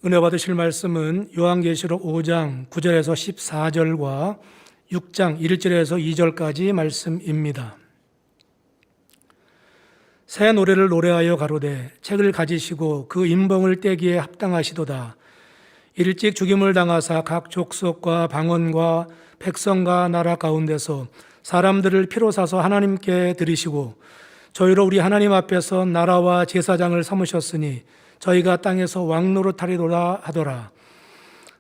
은혜 받으실 말씀은 요한계시록 5장 9절에서 14절과 6장 1절에서 2절까지 말씀입니다. 새 노래를 노래하여 가로되 책을 가지시고 그 인봉을 떼기에 합당하시도다. 일찍 죽임을 당하사 각 족속과 방언과 백성과 나라 가운데서 사람들을 피로 사서 하나님께 드리시고 저희로 우리 하나님 앞에서 나라와 제사장을 삼으셨으니 저희가 땅에서 왕노릇하리로다 하더라.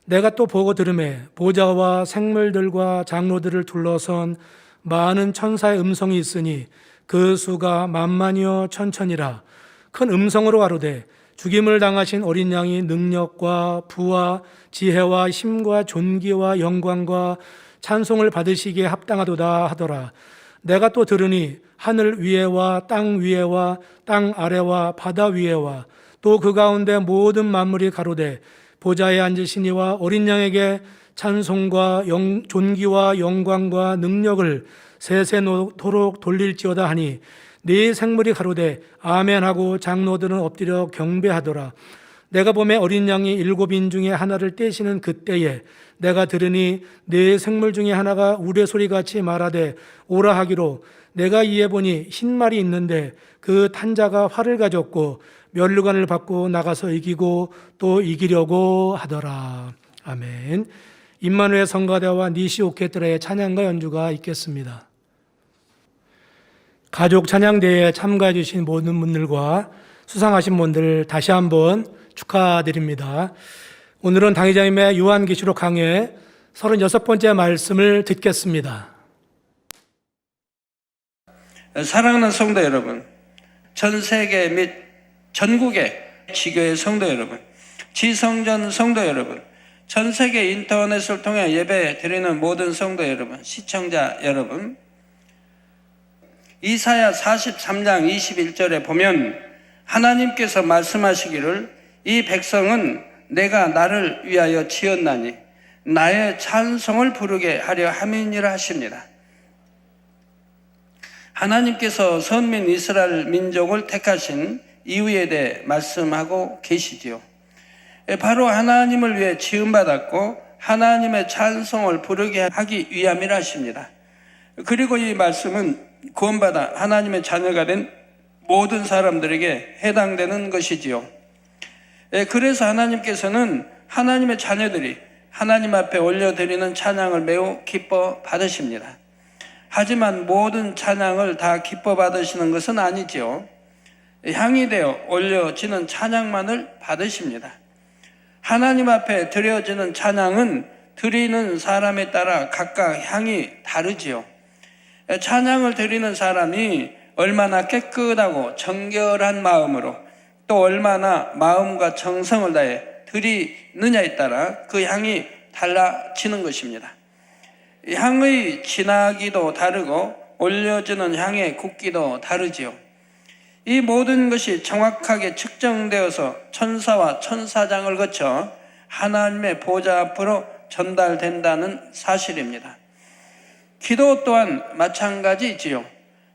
내가 또 보고 들으매 보좌와 생물들과 장로들을 둘러선 많은 천사의 음성이 있으니 그 수가 만만이요 천천이라. 큰 음성으로 가로되 죽임을 당하신 어린 양이 능력과 부와 지혜와 힘과 존귀와 영광과 찬송을 받으시기에 합당하도다 하더라. 내가 또 들으니 하늘 위에와 땅 위에와 땅 아래와 바다 위에와 또 그 가운데 모든 만물이 가로되 보좌에 앉으신 이와 어린 양에게 찬송과 존귀와 영광과 능력을 세세토록 돌릴지어다 하니 네 생물이 가로되 아멘하고 장로들은 엎드려 경배하더라. 내가 보매 어린 양이 7인 중에 하나를 떼시는 그때에 내가 들으니 네 생물 중에 하나가 우레소리같이 말하되 오라 하기로 내가 이에 보니 흰 말이 있는데 그 탄자가 활을 가졌고 면류관을 받고 나가서 이기고 또 이기려고 하더라. 아멘. 임마누엘 성가대와 니시 오케트라의 찬양과 연주가 있겠습니다. 가족 찬양대회에 참가해 주신 모든 분들과 수상하신 분들 다시 한번 축하드립니다. 오늘은 당회장님의 요한계시록 강해 36번째 말씀을 듣겠습니다. 사랑하는 성도 여러분, 전 세계 및 전국의 지교회 성도 여러분, 지성전 성도 여러분, 전 세계 인터넷을 통해 예배 드리는 모든 성도 여러분, 시청자 여러분, 이사야 43장 21절에 보면 하나님께서 말씀하시기를 이 백성은 내가 나를 위하여 지었나니 나의 찬송을 부르게 하려 함이니라 하십니다. 하나님께서 선민 이스라엘 민족을 택하신 이유에 대해 말씀하고 계시지요. 바로 하나님을 위해 지음받았고 하나님의 찬송을 부르게 하기 위함이라 하십니다. 그리고 이 말씀은 구원받아 하나님의 자녀가 된 모든 사람들에게 해당되는 것이지요. 그래서 하나님께서는 하나님의 자녀들이 하나님 앞에 올려드리는 찬양을 매우 기뻐 받으십니다. 하지만 모든 찬양을 다 기뻐 받으시는 것은 아니지요. 향이 되어 올려지는 찬양만을 받으십니다. 하나님 앞에 드려지는 찬양은 드리는 사람에 따라 각각 향이 다르지요. 찬양을 드리는 사람이 얼마나 깨끗하고 정결한 마음으로 또 얼마나 마음과 정성을 다해 드리느냐에 따라 그 향이 달라지는 것입니다. 향의 진하기도 다르고 올려지는 향의 굵기도 다르지요. 이 모든 것이 정확하게 측정되어서 천사와 천사장을 거쳐 하나님의 보좌 앞으로 전달된다는 사실입니다. 기도 또한 마찬가지지요.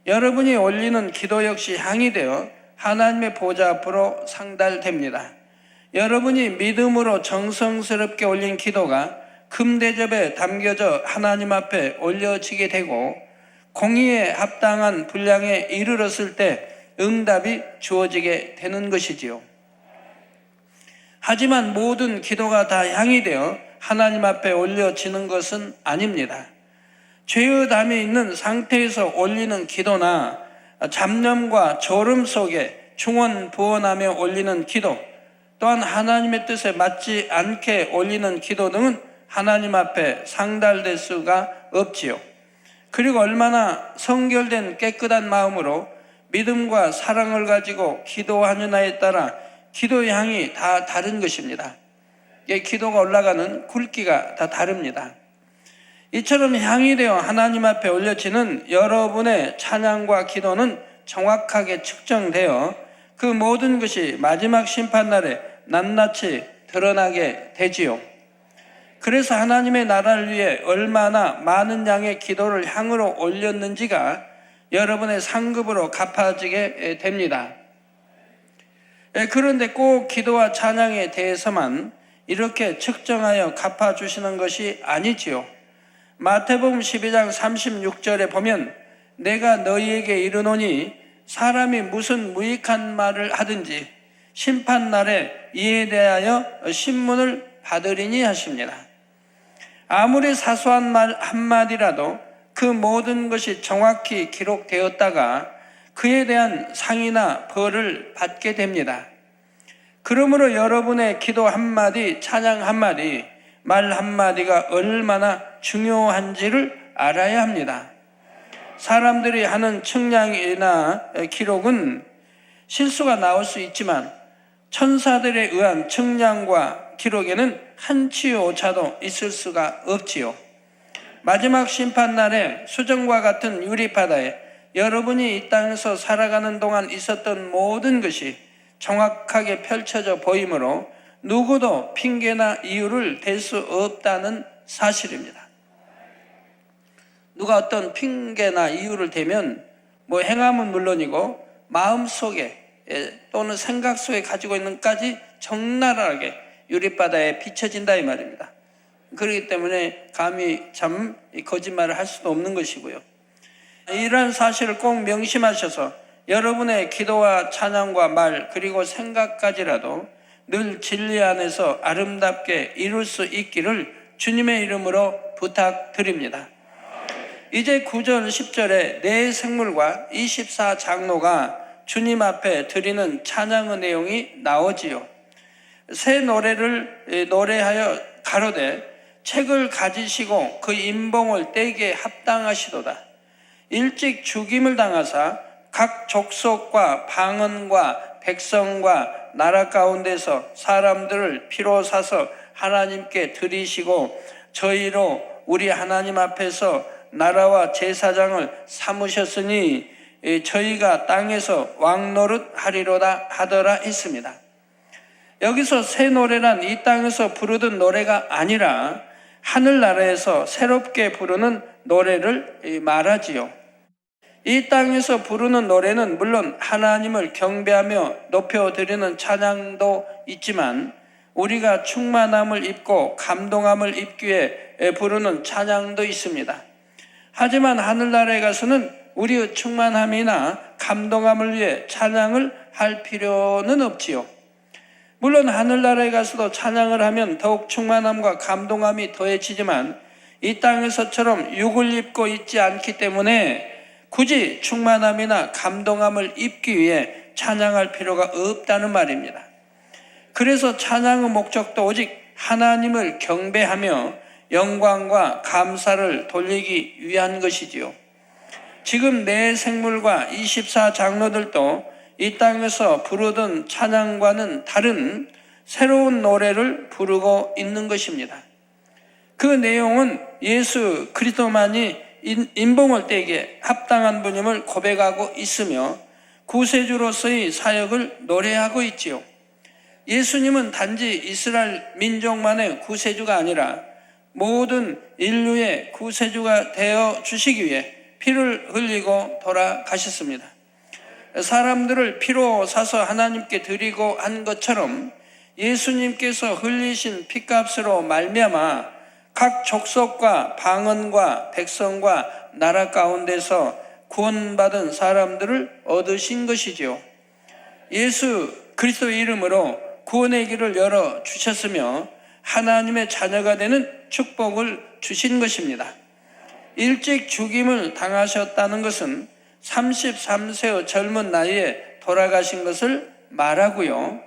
여러분이 올리는 기도 역시 향이 되어 하나님의 보좌 앞으로 상달됩니다. 여러분이 믿음으로 정성스럽게 올린 기도가 금대접에 담겨져 하나님 앞에 올려지게 되고 공의에 합당한 분량에 이르렀을 때 응답이 주어지게 되는 것이지요. 하지만 모든 기도가 다 향이 되어 하나님 앞에 올려지는 것은 아닙니다. 죄의 담이 있는 상태에서 올리는 기도나 잡념과 졸음 속에 중언부언하며 올리는 기도, 또한 하나님의 뜻에 맞지 않게 올리는 기도 등은 하나님 앞에 상달될 수가 없지요. 그리고 얼마나 성결된 깨끗한 마음으로 믿음과 사랑을 가지고 기도하느냐에 따라 기도의 향이 다 다른 것입니다. 기도가 올라가는 굵기가 다 다릅니다. 이처럼 향이 되어 하나님 앞에 올려지는 여러분의 찬양과 기도는 정확하게 측정되어 그 모든 것이 마지막 심판날에 낱낱이 드러나게 되지요. 그래서 하나님의 나라를 위해 얼마나 많은 양의 기도를 향으로 올렸는지가 여러분의 상급으로 갚아지게 됩니다. 그런데 꼭 기도와 찬양에 대해서만 이렇게 측정하여 갚아주시는 것이 아니지요. 마태복음 12장 36절에 보면 내가 너희에게 이르노니 사람이 무슨 무익한 말을 하든지 심판날에 이에 대하여 신문을 받으리니 하십니다. 아무리 사소한 말 한마디라도 그 모든 것이 정확히 기록되었다가 그에 대한 상이나 벌을 받게 됩니다. 그러므로 여러분의 기도 한마디, 찬양 한마디, 말 한마디가 얼마나 중요한지를 알아야 합니다. 사람들이 하는 측량이나 기록은 실수가 나올 수 있지만 천사들에 의한 측량과 기록에는 한치 오차도 있을 수가 없지요. 마지막 심판날에 수정과 같은 유리바다에 여러분이 이 땅에서 살아가는 동안 있었던 모든 것이 정확하게 펼쳐져 보이므로 누구도 핑계나 이유를 댈 수 없다는 사실입니다. 누가 어떤 핑계나 이유를 대면 행함은 물론이고 마음속에 또는 생각 속에 가지고 있는 것까지 적나라하게 유리바다에 비춰진다 이 말입니다. 그렇기 때문에 감히 참 거짓말을 할 수도 없는 것이고요. 이러한 사실을 꼭 명심하셔서 여러분의 기도와 찬양과 말 그리고 생각까지라도 늘 진리 안에서 아름답게 이룰 수 있기를 주님의 이름으로 부탁드립니다. 이제 9절 10절에 내 생물과 24장로가 주님 앞에 드리는 찬양의 내용이 나오지요. 새 노래를 노래하여 가로되 책을 가지시고 그 인봉을 떼기에 합당하시도다. 일찍 죽임을 당하사 각 족속과 방언과 백성과 나라 가운데서 사람들을 피로 사서 하나님께 드리시고 저희로 우리 하나님 앞에서 나라와 제사장을 삼으셨으니 저희가 땅에서 왕노릇 하리로다 하더라 했습니다. 여기서 새 노래란 이 땅에서 부르던 노래가 아니라 하늘나라에서 새롭게 부르는 노래를 말하지요. 이 땅에서 부르는 노래는 물론 하나님을 경배하며 높여드리는 찬양도 있지만 우리가 충만함을 입고 감동함을 입기 위해 부르는 찬양도 있습니다. 하지만 하늘나라에 가서는 우리의 충만함이나 감동함을 위해 찬양을 할 필요는 없지요. 물론 하늘나라에 가서도 찬양을 하면 더욱 충만함과 감동함이 더해지지만 이 땅에서처럼 육을 입고 있지 않기 때문에 굳이 충만함이나 감동함을 입기 위해 찬양할 필요가 없다는 말입니다. 그래서 찬양의 목적도 오직 하나님을 경배하며 영광과 감사를 돌리기 위한 것이지요. 지금 내 생물과 24장로들도 이 땅에서 부르던 찬양과는 다른 새로운 노래를 부르고 있는 것입니다. 그 내용은 예수 그리스도만이 인봉을 떼기에 합당한 분임을 고백하고 있으며 구세주로서의 사역을 노래하고 있지요. 예수님은 단지 이스라엘 민족만의 구세주가 아니라 모든 인류의 구세주가 되어 주시기 위해 피를 흘리고 돌아가셨습니다. 사람들을 피로 사서 하나님께 드리고 한 것처럼 예수님께서 흘리신 피값으로 말미암아 각 족속과 방언과 백성과 나라 가운데서 구원받은 사람들을 얻으신 것이지요. 예수 그리스도의 이름으로 구원의 길을 열어 주셨으며 하나님의 자녀가 되는 축복을 주신 것입니다. 일찍 죽임을 당하셨다는 것은 33세의 젊은 나이에 돌아가신 것을 말하고요.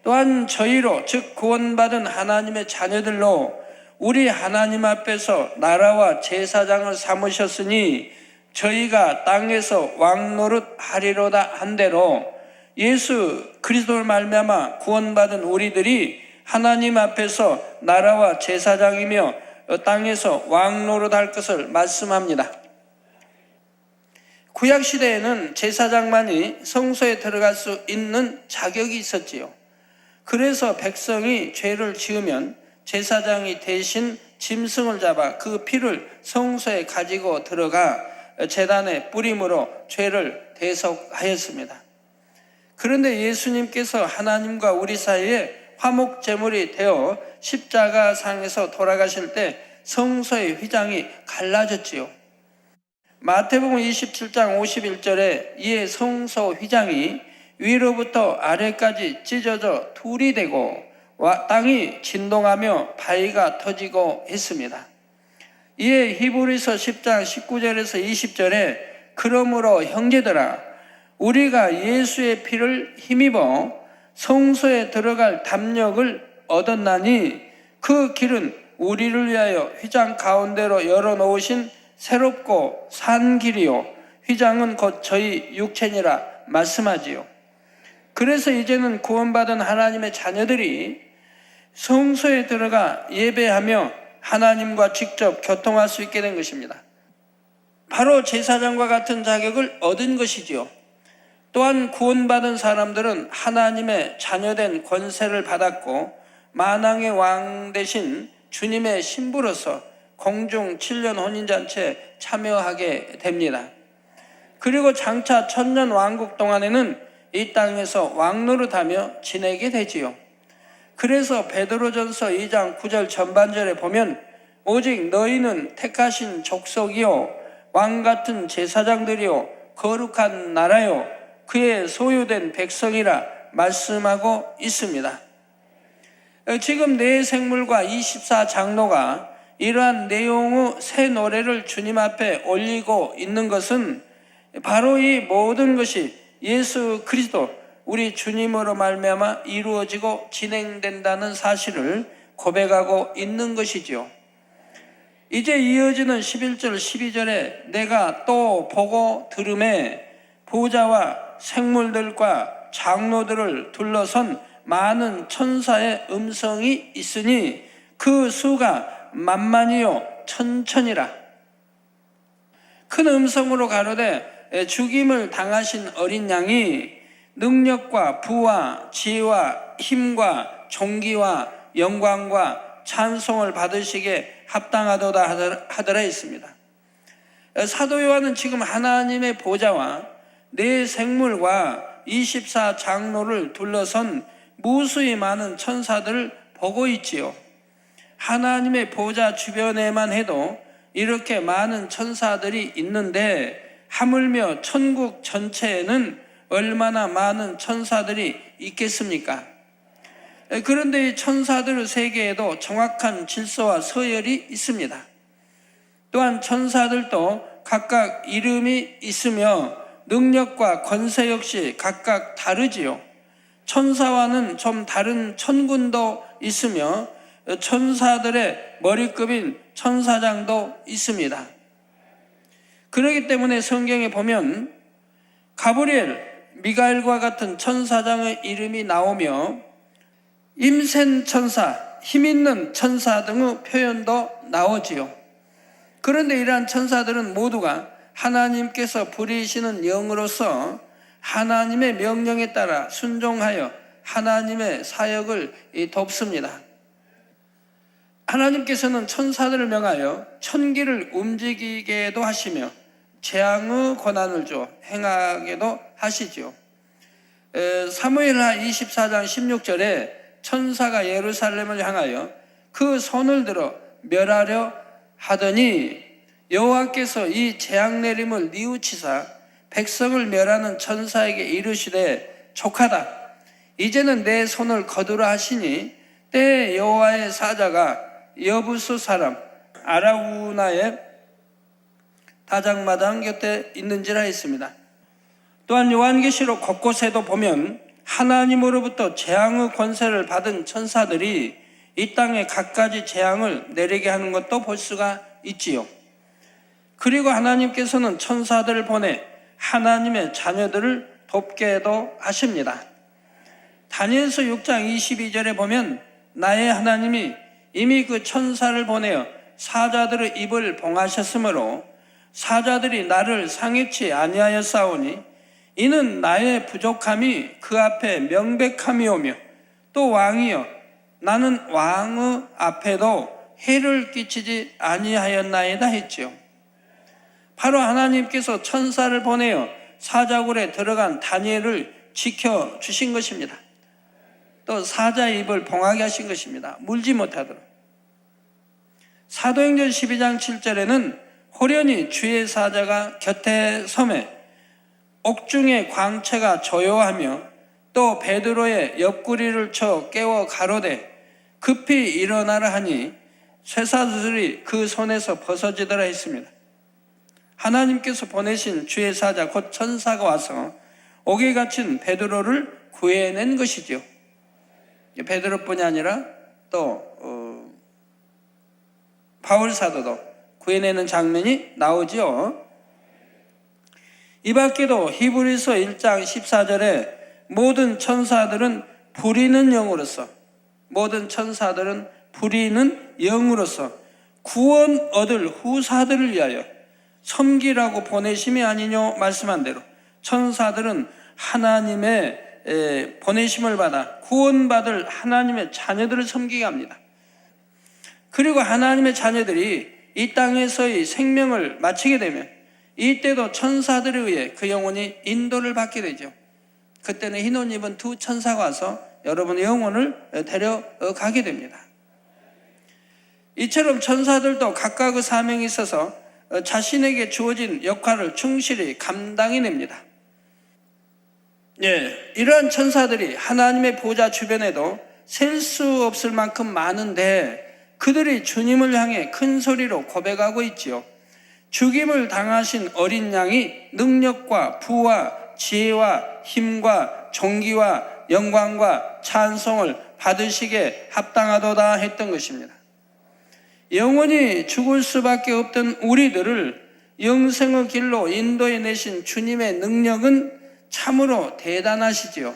또한 저희로 즉 구원받은 하나님의 자녀들로 우리 하나님 앞에서 나라와 제사장을 삼으셨으니 저희가 땅에서 왕노릇 하리로다 한 대로 예수 그리스도를 말미암아 구원받은 우리들이 하나님 앞에서 나라와 제사장이며 땅에서 왕노릇 할 것을 말씀합니다. 구약시대에는 제사장만이 성소에 들어갈 수 있는 자격이 있었지요. 그래서 백성이 죄를 지으면 제사장이 대신 짐승을 잡아 그 피를 성소에 가지고 들어가 제단에 뿌림으로 죄를 대속하였습니다. 그런데 예수님께서 하나님과 우리 사이에 화목제물이 되어 십자가상에서 돌아가실 때 성소의 휘장이 갈라졌지요. 마태복음 27장 51절에 이에 성소 휘장이 위로부터 아래까지 찢어져 둘이 되고 땅이 진동하며 바위가 터지고 했습니다. 이에 히브리서 10장 19절에서 20절에 그러므로 형제들아 우리가 예수의 피를 힘입어 성소에 들어갈 담력을 얻었나니 그 길은 우리를 위하여 휘장 가운데로 열어놓으신 새롭고 산 길이요 휘장은 곧 저희 육체니라 말씀하지요. 그래서 이제는 구원받은 하나님의 자녀들이 성소에 들어가 예배하며 하나님과 직접 교통할 수 있게 된 것입니다. 바로 제사장과 같은 자격을 얻은 것이지요. 또한 구원받은 사람들은 하나님의 자녀된 권세를 받았고 만왕의 왕 대신 주님의 신부로서 공중 7년 혼인잔치에 참여하게 됩니다. 그리고 장차 천년 왕국 동안에는 이 땅에서 왕노릇하며 지내게 되지요. 그래서 베드로전서 2장 9절 전반절에 보면 오직 너희는 택하신 족속이요 왕같은 제사장들이요 거룩한 나라요 그의 소유된 백성이라 말씀하고 있습니다. 지금 네 생물과 24장로가 이러한 내용의 새 노래를 주님 앞에 올리고 있는 것은 바로 이 모든 것이 예수 그리스도 우리 주님으로 말미암아 이루어지고 진행된다는 사실을 고백하고 있는 것이죠. 이제 이어지는 11절 12절에 내가 또 보고 들음에 보좌와 생물들과 장로들을 둘러선 많은 천사의 음성이 있으니 그 수가 만만이요 천천이라. 큰 음성으로 가로되 죽임을 당하신 어린 양이 능력과 부와 지혜와 힘과 존귀와 영광과 찬송을 받으시기에 합당하도다 하더라 했습니다. 사도 요한은 지금 하나님의 보좌와 네 생물과 24장로를 둘러선 무수히 많은 천사들을 보고 있지요. 하나님의 보좌 주변에만 해도 이렇게 많은 천사들이 있는데 하물며 천국 전체에는 얼마나 많은 천사들이 있겠습니까? 그런데 이 천사들 세계에도 정확한 질서와 서열이 있습니다. 또한 천사들도 각각 이름이 있으며 능력과 권세 역시 각각 다르지요. 천사와는 좀 다른 천군도 있으며 천사들의 머리급인 천사장도 있습니다. 그렇기 때문에 성경에 보면 가브리엘, 미가엘과 같은 천사장의 이름이 나오며 임센 천사, 힘있는 천사 등의 표현도 나오지요. 그런데 이러한 천사들은 모두가 하나님께서 부리시는 영으로서 하나님의 명령에 따라 순종하여 하나님의 사역을 돕습니다. 하나님께서는 천사들을 명하여 천기를 움직이게도 하시며 재앙의 권한을 줘 행하게도 하시죠. 사무엘하 24장 16절에 천사가 예루살렘을 향하여 그 손을 들어 멸하려 하더니 여호와께서 이 재앙 내림을 뉘우치사 백성을 멸하는 천사에게 이르시되 족하다. 이제는 내 손을 거두라 하시니 때에 여호와의 사자가 여부수 사람 아라우나의 다장마당 곁에 있는지라 했습니다. 또한 요한계시록 곳곳에도 보면 하나님으로부터 재앙의 권세를 받은 천사들이 이 땅에 갖가지 재앙을 내리게 하는 것도 볼 수가 있지요. 그리고 하나님께서는 천사들을 보내 하나님의 자녀들을 돕게도 하십니다. 다니엘서 6장 22절에 보면 나의 하나님이 이미 그 천사를 보내어 사자들의 입을 봉하셨으므로 사자들이 나를 상해치 아니하였사오니 이는 나의 부족함이 그 앞에 명백함이오며 또 왕이여 나는 왕의 앞에도 해를 끼치지 아니하였나이다 했지요. 바로 하나님께서 천사를 보내어 사자굴에 들어간 다니엘을 지켜주신 것입니다. 또 사자의 입을 봉하게 하신 것입니다. 물지 못하도록. 사도행전 12장 7절에는 호련히 주의 사자가 곁에 서매 옥중의 광채가 조요하며 또 베드로의 옆구리를 쳐 깨워 가로되 급히 일어나라 하니 쇠사슬이 그 손에서 벗어지더라 했습니다. 하나님께서 보내신 주의 사자 곧 천사가 와서 옥에 갇힌 베드로를 구해낸 것이죠. 베드로뿐이 아니라 또 바울 사도도 구해내는 장면이 나오죠. 이 밖에도 히브리서 1장 14절에 모든 천사들은 부리는 영으로서 구원 얻을 후사들을 위하여 섬기라고 보내심이 아니뇨 말씀한 대로 천사들은 하나님의 보내심을 받아 구원받을 하나님의 자녀들을 섬기게 합니다. 그리고 하나님의 자녀들이 이 땅에서의 생명을 마치게 되면 이때도 천사들에 의해 그 영혼이 인도를 받게 되죠. 그때는 흰 옷 입은 두 천사가 와서 여러분의 영혼을 데려가게 됩니다. 이처럼 천사들도 각각의 사명이 있어서 자신에게 주어진 역할을 충실히 감당해냅니다. 이러한 천사들이 하나님의 보좌 주변에도 셀 수 없을 만큼 많은데 그들이 주님을 향해 큰 소리로 고백하고 있지요. 죽임을 당하신 어린 양이 능력과 부와 지혜와 힘과 존귀와 영광과 찬송을 받으시기에 합당하도다 했던 것입니다. 영원히 죽을 수밖에 없던 우리들을 영생의 길로 인도해 내신 주님의 능력은 참으로 대단하시지요.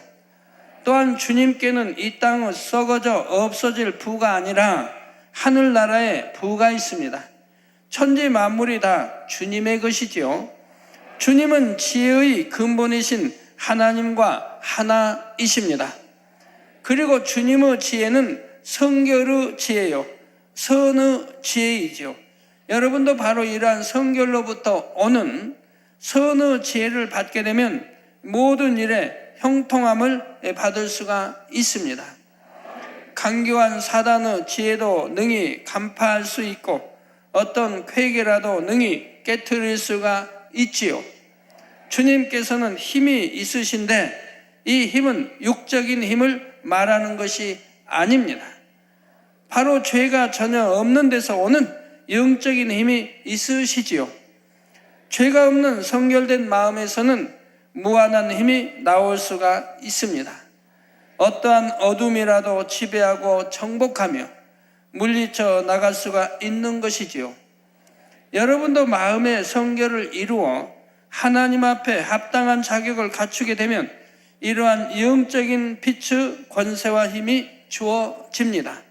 또한 주님께는 이 땅은 썩어져 없어질 부가 아니라 하늘나라에 부가 있습니다. 천지 만물이 다 주님의 것이지요. 주님은 지혜의 근본이신 하나님과 하나이십니다. 그리고 주님의 지혜는 성결의 지혜요, 선의 지혜이죠. 여러분도 바로 이러한 성결로부터 오는 선의 지혜를 받게 되면 모든 일에 형통함을 받을 수가 있습니다. 강교한 사단의 지혜도 능히 간파할 수 있고 어떤 쾌계라도 능히 깨트릴 수가 있지요. 주님께서는 힘이 있으신데 이 힘은 육적인 힘을 말하는 것이 아닙니다. 바로 죄가 전혀 없는 데서 오는 영적인 힘이 있으시지요. 죄가 없는 성결된 마음에서는 무한한 힘이 나올 수가 있습니다. 어떠한 어둠이라도 지배하고 정복하며 물리쳐 나갈 수가 있는 것이지요. 여러분도 마음의 성결을 이루어 하나님 앞에 합당한 자격을 갖추게 되면 이러한 영적인 빛의 권세와 힘이 주어집니다.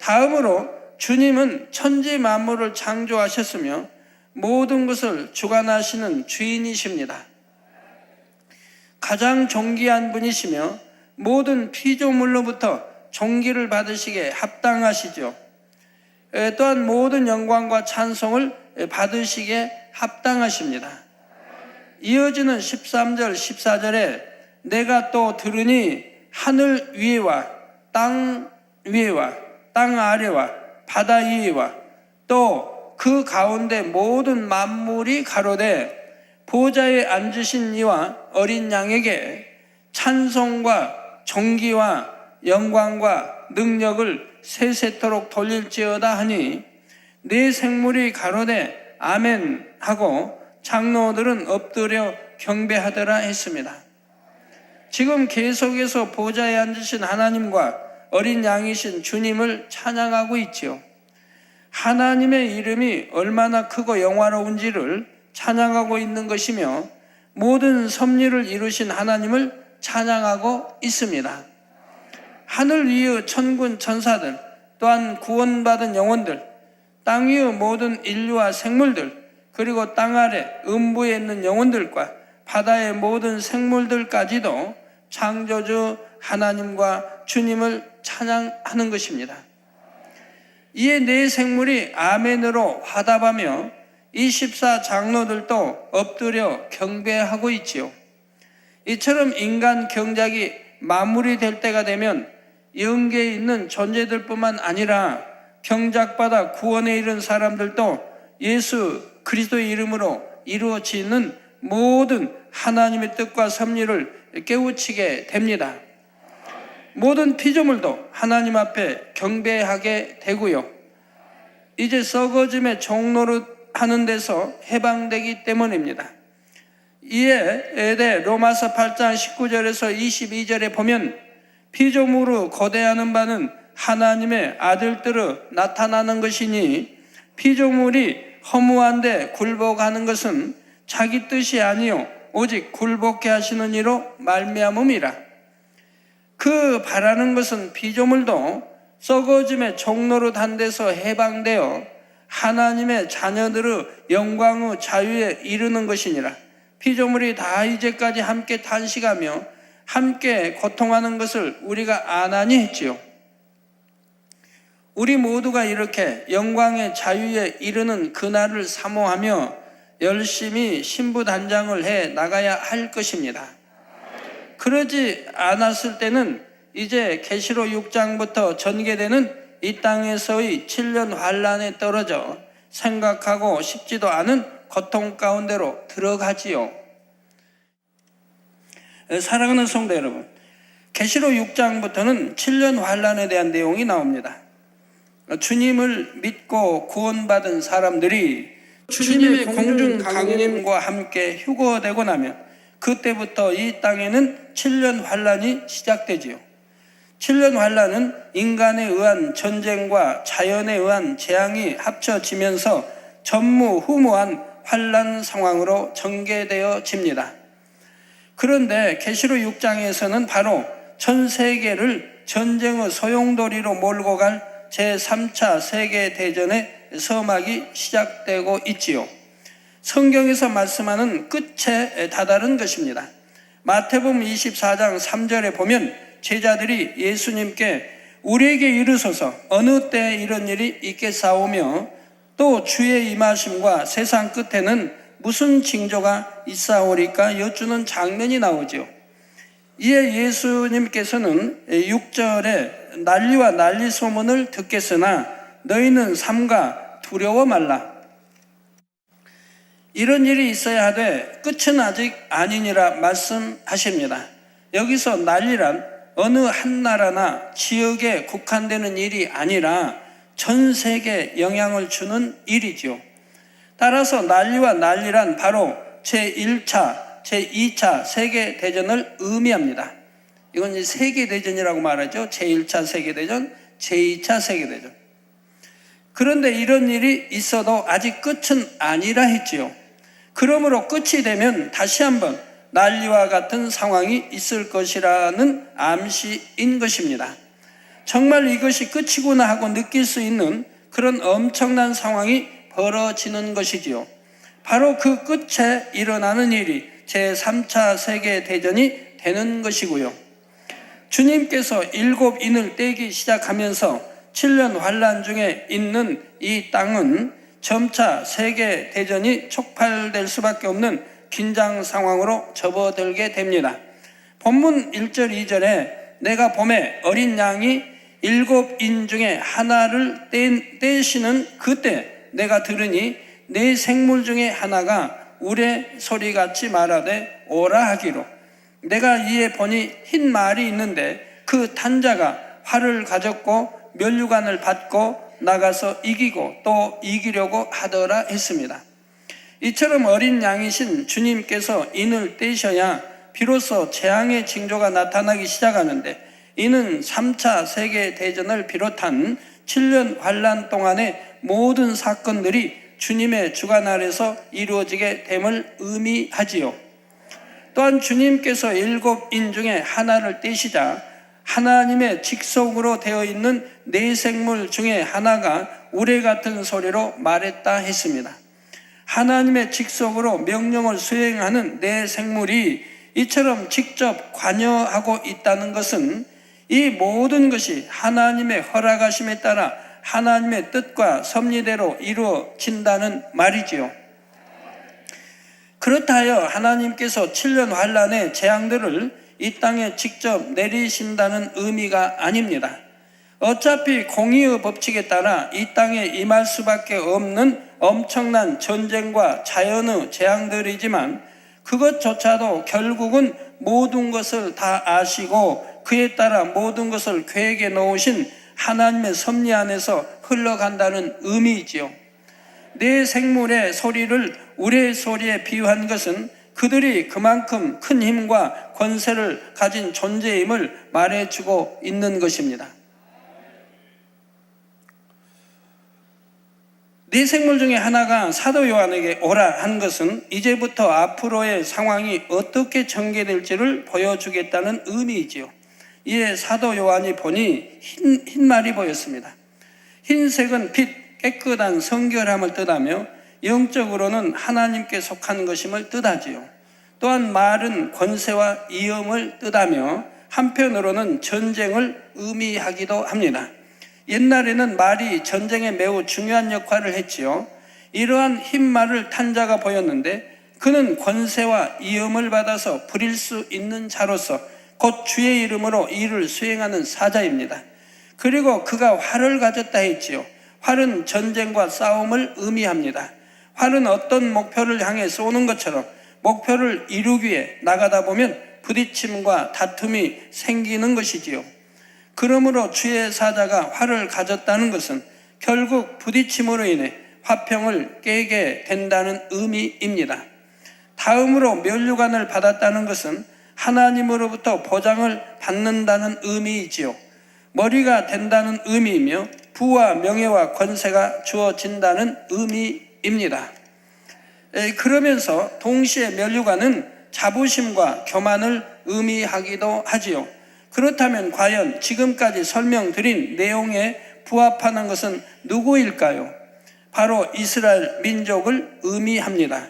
다음으로 주님은 천지 만물을 창조하셨으며 모든 것을 주관하시는 주인이십니다. 가장 존귀한 분이시며 모든 피조물로부터 존귀를 받으시기에 합당하시죠. 또한 모든 영광과 찬송을 받으시기에 합당하십니다. 이어지는 13절 14절에 내가 또 들으니 하늘 위에와 땅 위에와 땅 아래와 바다 위에와 또 그 가운데 모든 만물이 가로되 보좌에 앉으신 이와 어린 양에게 찬송과 존귀와 영광과 능력을 세세토록 돌릴지어다 하니 네 생물이 가로되 아멘 하고 장로들은 엎드려 경배하더라 했습니다. 지금 계속해서 보좌에 앉으신 하나님과 어린 양이신 주님을 찬양하고 있지요. 하나님의 이름이 얼마나 크고 영화로운지를 찬양하고 있는 것이며 모든 섭리를 이루신 하나님을 찬양하고 있습니다. 하늘 위의 천군 천사들 또한 구원받은 영혼들, 땅 위의 모든 인류와 생물들, 그리고 땅 아래 음부에 있는 영혼들과 바다의 모든 생물들까지도 창조주 하나님과 주님을 찬양하는 것입니다. 이에 네 생물이 아멘으로 화답하며 24 장로들도 엎드려 경배하고 있지요. 이처럼 인간 경작이 마무리될 때가 되면 영계에 있는 존재들뿐만 아니라 경작받아 구원에 이른 사람들도 예수 그리스도의 이름으로 이루어지는 모든 하나님의 뜻과 섭리를 깨우치게 됩니다. 모든 피조물도 하나님 앞에 경배하게 되고요. 이제 썩어짐의 종로로 하는 데서 해방되기 때문입니다. 이에 대해 로마서 8장 19절에서 22절에 보면 피조물로 거대하는 바는 하나님의 아들들로 나타나는 것이니 피조물이 허무한데 굴복하는 것은 자기 뜻이 아니요 오직 굴복해 하시는 이로 말미암음이라. 그 바라는 것은 피조물도 썩어짐의 종로로 단 데서 해방되어 하나님의 자녀들의 영광의 자유에 이르는 것이니라. 피조물이 다 이제까지 함께 탄식하며 함께 고통하는 것을 우리가 아나니 했지요. 우리 모두가 이렇게 영광의 자유에 이르는 그날을 사모하며 열심히 신부단장을 해 나가야 할 것입니다. 그러지 않았을 때는 이제 계시록 6장부터 전개되는 이 땅에서의 7년 환란에 떨어져 생각하고 싶지도 않은 고통 가운데로 들어가지요. 사랑하는 성도 여러분, 계시록 6장부터는 7년 환란에 대한 내용이 나옵니다. 주님을 믿고 구원받은 사람들이 주님의 공중 강림과 함께 휴거되고 나면 그때부터 이 땅에는 7년 환란이 시작되지요. 7년 환란은 인간에 의한 전쟁과 자연에 의한 재앙이 합쳐지면서 전무후무한 환란 상황으로 전개되어집니다. 그런데 계시록 6장에서는 바로 전 세계를 전쟁의 소용돌이로 몰고 갈 제3차 세계대전의 서막이 시작되고 있지요. 성경에서 말씀하는 끝에 다다른 것입니다. 마태복음 24장 3절에 보면 제자들이 예수님께 우리에게 이르소서 어느 때에 이런 일이 있겠사오며 또 주의 임하심과 세상 끝에는 무슨 징조가 있사오리까 여쭈는 장면이 나오죠. 이에 예수님께서는 6절에 난리와 난리 소문을 듣겠으나 너희는 삼가 두려워 말라. 이런 일이 있어야 하되 끝은 아직 아니니라 말씀하십니다. 여기서 난리란 어느 한 나라나 지역에 국한되는 일이 아니라 전 세계에 영향을 주는 일이죠. 따라서 난리와 난리란 바로 제1차, 제2차 세계대전을 의미합니다. 이건 이제 세계대전이라고 말하죠. 제1차 세계대전, 제2차 세계대전. 그런데 이런 일이 있어도 아직 끝은 아니라 했지요. 그러므로 끝이 되면 다시 한번 난리와 같은 상황이 있을 것이라는 암시인 것입니다. 정말 이것이 끝이구나 하고 느낄 수 있는 그런 엄청난 상황이 벌어지는 것이지요. 바로 그 끝에 일어나는 일이 제3차 세계대전이 되는 것이고요. 주님께서 7인을 떼기 시작하면서 7년 환란 중에 있는 이 땅은 점차 세계대전이 촉발될 수밖에 없는 긴장 상황으로 접어들게 됩니다. 본문 1절 2절에 내가 봄에 어린 양이 7인 중에 하나를 떼시는 그때 내가 들으니 네 생물 중에 하나가 우레 소리같이 말하되 오라 하기로 내가 이에 보니 흰 말이 있는데 그 탄자가 활을 가졌고 면류관을 받고 나가서 이기고 또 이기려고 하더라 했습니다. 이처럼 어린 양이신 주님께서 인을 떼셔야 비로소 재앙의 징조가 나타나기 시작하는데 이는 3차 세계대전을 비롯한 7년 환란 동안의 모든 사건들이 주님의 주관 아래서 이루어지게 됨을 의미하지요. 또한 주님께서 7인 중에 하나를 떼시자 하나님의 직속으로 되어 있는 네 생물 중에 하나가 우레 같은 소리로 말했다 했습니다. 하나님의 직속으로 명령을 수행하는 네 생물이 이처럼 직접 관여하고 있다는 것은 이 모든 것이 하나님의 허락하심에 따라 하나님의 뜻과 섭리대로 이루어진다는 말이지요. 그렇다 하여 하나님께서 7년 환란의 재앙들을 이 땅에 직접 내리신다는 의미가 아닙니다. 어차피 공의의 법칙에 따라 이 땅에 임할 수밖에 없는 엄청난 전쟁과 자연의 재앙들이지만 그것조차도 결국은 모든 것을 다 아시고 그에 따라 모든 것을 계획해 놓으신 하나님의 섭리 안에서 흘러간다는 의미이지요. 내 생물의 소리를 우레 소리에 비유한 것은 그들이 그만큼 큰 힘과 권세를 가진 존재임을 말해주고 있는 것입니다. 네 생물 중에 하나가 사도 요한에게 오라 한 것은 이제부터 앞으로의 상황이 어떻게 전개될지를 보여주겠다는 의미이지요. 이에 사도 요한이 보니 흰 말이 보였습니다. 흰색은 빛, 깨끗한 성결함을 뜻하며 영적으로는 하나님께 속한 것임을 뜻하지요. 또한 말은 권세와 위엄을 뜻하며 한편으로는 전쟁을 의미하기도 합니다. 옛날에는 말이 전쟁에 매우 중요한 역할을 했지요. 이러한 흰 말을 탄 자가 보였는데 그는 권세와 위엄을 받아서 부릴 수 있는 자로서 곧 주의 이름으로 일을 수행하는 사자입니다. 그리고 그가 활을 가졌다 했지요. 활은 전쟁과 싸움을 의미합니다. 활은 어떤 목표를 향해 쏘는 것처럼 목표를 이루기 위해 나가다 보면 부딪힘과 다툼이 생기는 것이지요. 그러므로 주의 사자가 활을 가졌다는 것은 결국 부딪힘으로 인해 화평을 깨게 된다는 의미입니다. 다음으로 면류관을 받았다는 것은 하나님으로부터 보장을 받는다는 의미이지요. 머리가 된다는 의미이며 부와 명예와 권세가 주어진다는 의미입니다. 그러면서 동시에 면류관은 자부심과 교만을 의미하기도 하지요. 그렇다면 과연 지금까지 설명드린 내용에 부합하는 것은 누구일까요? 바로 이스라엘 민족을 의미합니다.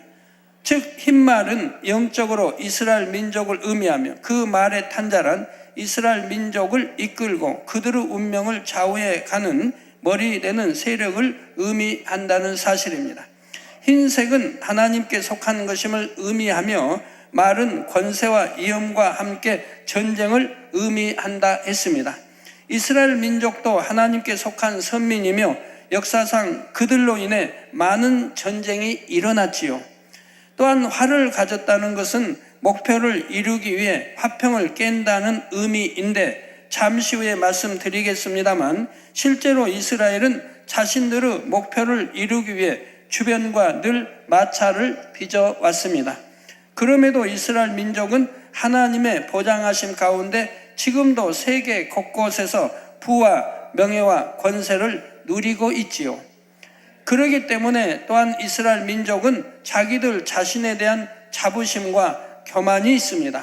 즉 흰말은 영적으로 이스라엘 민족을 의미하며 그 말의 탄자란 이스라엘 민족을 이끌고 그들의 운명을 좌우해 가는 머리 되는 세력을 의미한다는 사실입니다. 흰색은 하나님께 속한 것임을 의미하며 말은 권세와 위엄과 함께 전쟁을 의미한다 했습니다. 이스라엘 민족도 하나님께 속한 선민이며 역사상 그들로 인해 많은 전쟁이 일어났지요. 또한 활을 가졌다는 것은 목표를 이루기 위해 화평을 깬다는 의미인데 잠시 후에 말씀드리겠습니다만 실제로 이스라엘은 자신들의 목표를 이루기 위해 주변과 늘 마찰을 빚어왔습니다. 그럼에도 이스라엘 민족은 하나님의 보장하심 가운데 지금도 세계 곳곳에서 부와 명예와 권세를 누리고 있지요. 그렇기 때문에 또한 이스라엘 민족은 자기들 자신에 대한 자부심과 교만이 있습니다.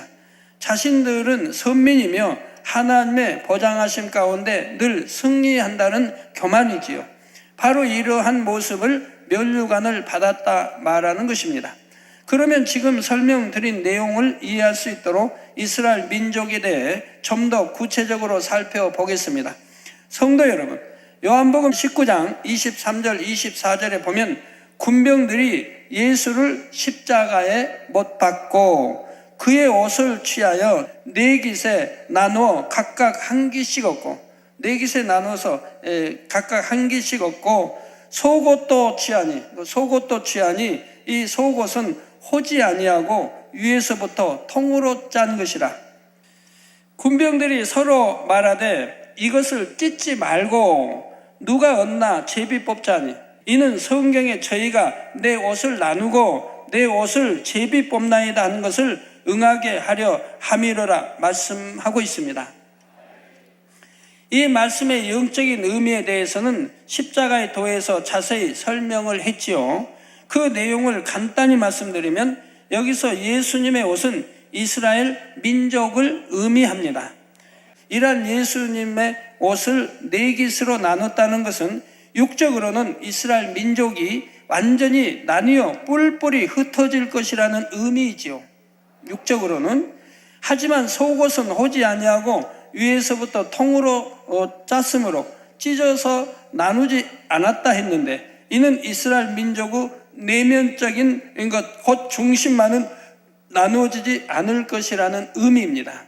자신들은 선민이며 하나님의 보장하심 가운데 늘 승리한다는 교만이지요. 바로 이러한 모습을 면류관을 받았다 말하는 것입니다. 그러면 지금 설명드린 내용을 이해할 수 있도록 이스라엘 민족에 대해 좀 더 구체적으로 살펴보겠습니다. 성도 여러분, 요한복음 19장 23절 24절에 보면 군병들이 예수를 십자가에 못 박고 그의 옷을 취하여 네 깃에 나누어 각각 한 깃씩 얻고 네 깃에 나눠서 각각 한 깃씩 얻고 속옷도 취하니 이 속옷은 호지 아니하고 위에서부터 통으로 짠 것이라. 군병들이 서로 말하되 이것을 찢지 말고 누가 얻나 제비 뽑자니 이는 성경에 저희가 내 옷을 나누고 내 옷을 제비 뽑나이다 하는 것을 응하게 하려 함이로라 말씀하고 있습니다. 이 말씀의 영적인 의미에 대해서는 십자가의 도에서 자세히 설명을 했지요. 그 내용을 간단히 말씀드리면 여기서 예수님의 옷은 이스라엘 민족을 의미합니다. 이러한 예수님의 옷을 네 깃으로 나눴다는 것은 육적으로는 이스라엘 민족이 완전히 나뉘어 뿔뿔이 흩어질 것이라는 의미이지요. 육적으로는. 하지만 속옷은 호지 아니하고 위에서부터 통으로 짰으므로 찢어서 나누지 않았다 했는데 이는 이스라엘 민족의 내면적인 것, 곧 중심만은 나누어지지 않을 것이라는 의미입니다.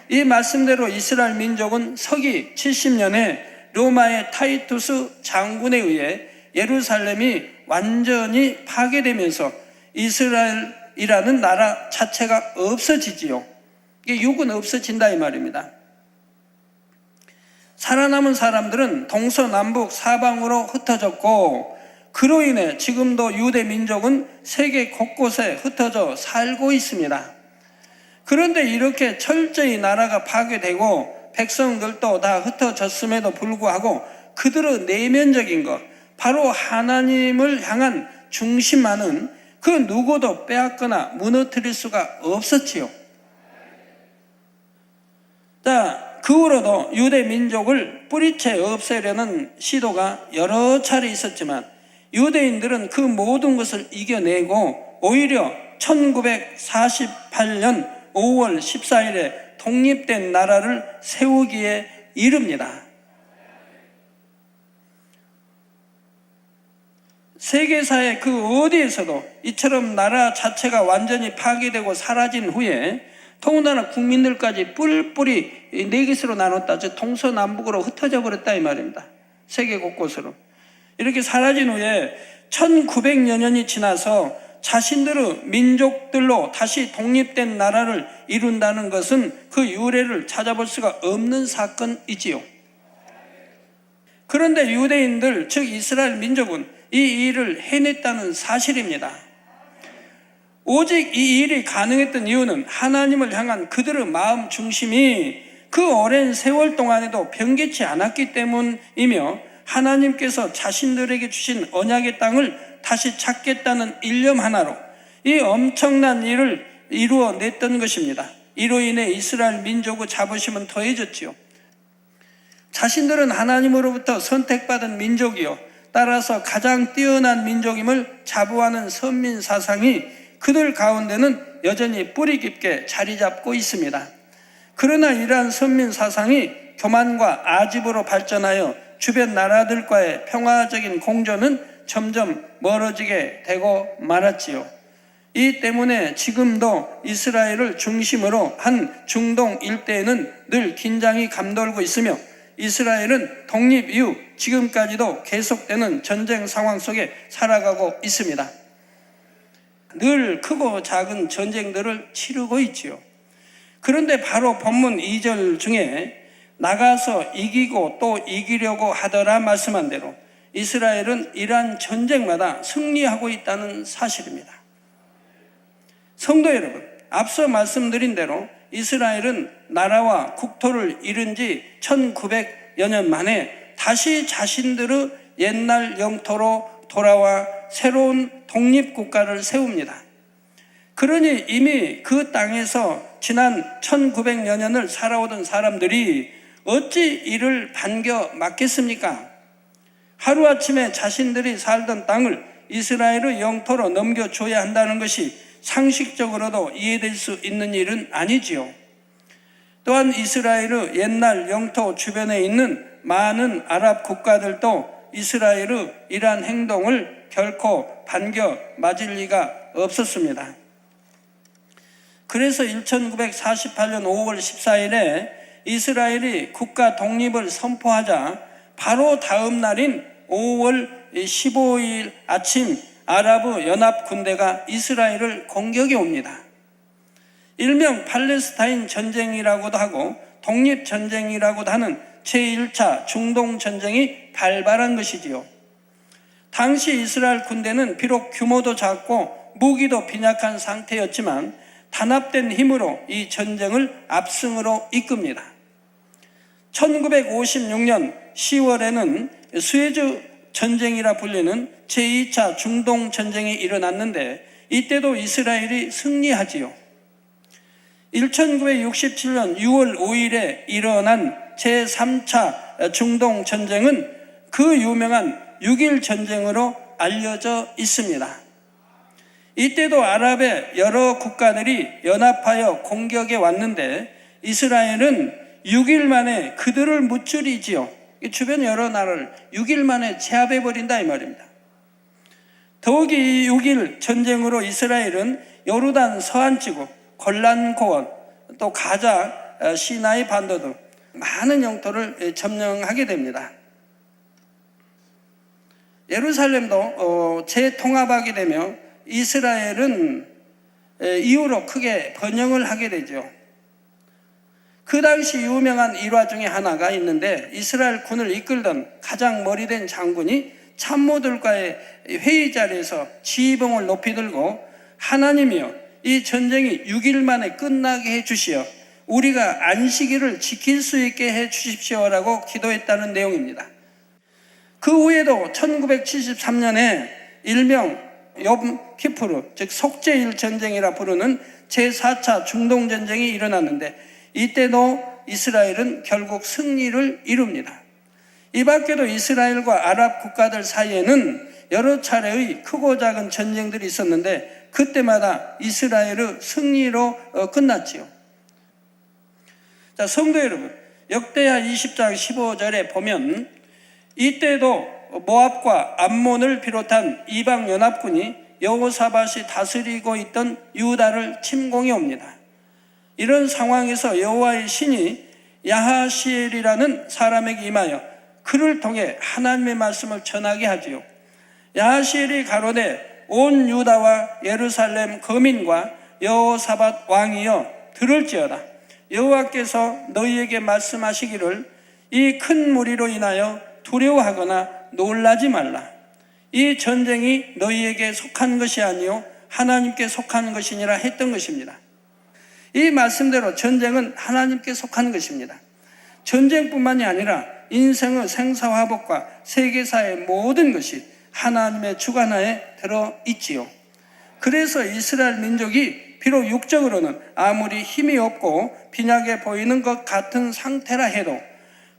이 말씀대로 이스라엘 민족은 서기 70년에 로마의 타이투스 장군에 의해 예루살렘이 완전히 파괴되면서 이스라엘이라는 나라 자체가 없어지지요. 이게 육은 없어진다 이 말입니다. 살아남은 사람들은 동서남북 사방으로 흩어졌고, 그로 인해 지금도 유대 민족은 세계 곳곳에 흩어져 살고 있습니다. 그런데 이렇게 철저히 나라가 파괴되고 백성들도 다 흩어졌음에도 불구하고 그들의 내면적인 것, 바로 하나님을 향한 중심만은 그 누구도 빼앗거나 무너뜨릴 수가 없었지요. 자, 그 후로도 유대 민족을 뿌리채 없애려는 시도가 여러 차례 있었지만 유대인들은 그 모든 것을 이겨내고 오히려 1948년 5월 14일에 독립된 나라를 세우기에 이릅니다. 세계사의 그 어디에서도 이처럼 나라 자체가 완전히 파괴되고 사라진 후에 더군다나 국민들까지 뿔뿔이 네 개수로 나눴다. 즉 동서남북으로 흩어져 버렸다 이 말입니다. 세계 곳곳으로. 이렇게 사라진 후에 1900여 년이 지나서 자신들의 민족들로 다시 독립된 나라를 이룬다는 것은 그 유래를 찾아볼 수가 없는 사건이지요. 그런데 유대인들, 즉 이스라엘 민족은 이 일을 해냈다는 사실입니다. 오직 이 일이 가능했던 이유는 하나님을 향한 그들의 마음 중심이 그 오랜 세월 동안에도 변개치 않았기 때문이며, 하나님께서 자신들에게 주신 언약의 땅을 다시 찾겠다는 일념 하나로 이 엄청난 일을 이루어냈던 것입니다. 이로 인해 이스라엘 민족의 자부심은 더해졌지요. 자신들은 하나님으로부터 선택받은 민족이요, 따라서 가장 뛰어난 민족임을 자부하는 선민 사상이 그들 가운데는 여전히 뿌리 깊게 자리 잡고 있습니다. 그러나 이러한 선민 사상이 교만과 아집으로 발전하여 주변 나라들과의 평화적인 공존은 점점 멀어지게 되고 말았지요. 이 때문에 지금도 이스라엘을 중심으로 한 중동 일대에는 늘 긴장이 감돌고 있으며, 이스라엘은 독립 이후 지금까지도 계속되는 전쟁 상황 속에 살아가고 있습니다. 늘 크고 작은 전쟁들을 치르고 있지요. 그런데 바로 본문 2절 중에 나가서 이기고 또 이기려고 하더라 말씀한 대로 이스라엘은 이러한 전쟁마다 승리하고 있다는 사실입니다. 성도 여러분, 앞서 말씀드린 대로 이스라엘은 나라와 국토를 잃은 지 1900여 년 만에 다시 자신들의 옛날 영토로 돌아와 새로운 독립국가를 세웁니다. 그러니 이미 그 땅에서 지난 1900여 년을 살아오던 사람들이 어찌 이를 반겨 맞겠습니까? 하루아침에 자신들이 살던 땅을 이스라엘의 영토로 넘겨줘야 한다는 것이 상식적으로도 이해될 수 있는 일은 아니지요. 또한 이스라엘의 옛날 영토 주변에 있는 많은 아랍 국가들도 이스라엘의 이러한 행동을 결코 반겨 맞을 리가 없었습니다. 그래서 1948년 5월 14일에 이스라엘이 국가 독립을 선포하자 바로 다음 날인 5월 15일 아침 아랍 연합 군대가 이스라엘을 공격해 옵니다. 일명 팔레스타인 전쟁이라고도 하고 독립전쟁이라고도 하는 제1차 중동 전쟁이 발발한 것이지요. 당시 이스라엘 군대는 비록 규모도 작고 무기도 빈약한 상태였지만 단합된 힘으로 이 전쟁을 압승으로 이끕니다. 1956년 10월에는 수에즈 전쟁이라 불리는 제2차 중동 전쟁이 일어났는데 이때도 이스라엘이 승리하지요. 1967년 6월 5일에 일어난 제3차 중동 전쟁은 그 유명한 6.1 전쟁으로 알려져 있습니다. 이때도 아랍의 여러 국가들이 연합하여 공격해 왔는데 이스라엘은 6일 만에 그들을 무찌르지요. 주변 여러 나라를 6일 만에 제압해버린다 이 말입니다. 더욱이 6.1 전쟁으로 이스라엘은 요르단 서안지구, 골란 고원, 또 가자 시나이 반도 등 많은 영토를 점령하게 됩니다. 예루살렘도 재통합하게 되며 이스라엘은 이후로 크게 번영을 하게 되죠. 그 당시 유명한 일화 중에 하나가 있는데 이스라엘 군을 이끌던 가장 머리된 장군이 참모들과의 회의 자리에서 지휘봉을 높이 들고 하나님이여 이 전쟁이 6일 만에 끝나게 해 주시어 우리가 안식일을 지킬 수 있게 해 주십시오라고 기도했다는 내용입니다. 그 후에도 1973년에 일명 욤 키푸르, 즉 속죄일 전쟁이라 부르는 제4차 중동전쟁이 일어났는데 이때도 이스라엘은 결국 승리를 이룹니다. 이 밖에도 이스라엘과 아랍 국가들 사이에는 여러 차례의 크고 작은 전쟁들이 있었는데 그때마다 이스라엘의 승리로 끝났지요. 자, 성도 여러분, 역대하 20장 15절에 보면 이때도 모압과 암몬을 비롯한 이방 연합군이 여호사밧이 다스리고 있던 유다를 침공해 옵니다. 이런 상황에서 여호와의 신이 야하시엘이라는 사람에게 임하여 그를 통해 하나님의 말씀을 전하게 하지요. 야하시엘이 가로되 온 유다와 예루살렘 거민과 여호사밧 왕이여 들을지어다. 여호와께서 너희에게 말씀하시기를 이 큰 무리로 인하여 두려워하거나 놀라지 말라. 이 전쟁이 너희에게 속한 것이 아니요 하나님께 속한 것이니라 했던 것입니다. 이 말씀대로 전쟁은 하나님께 속한 것입니다. 전쟁뿐만이 아니라 인생의 생사화복과 세계사의 모든 것이 하나님의 주관하에 들어있지요. 그래서 이스라엘 민족이 비록 육적으로는 아무리 힘이 없고 빈약해 보이는 것 같은 상태라 해도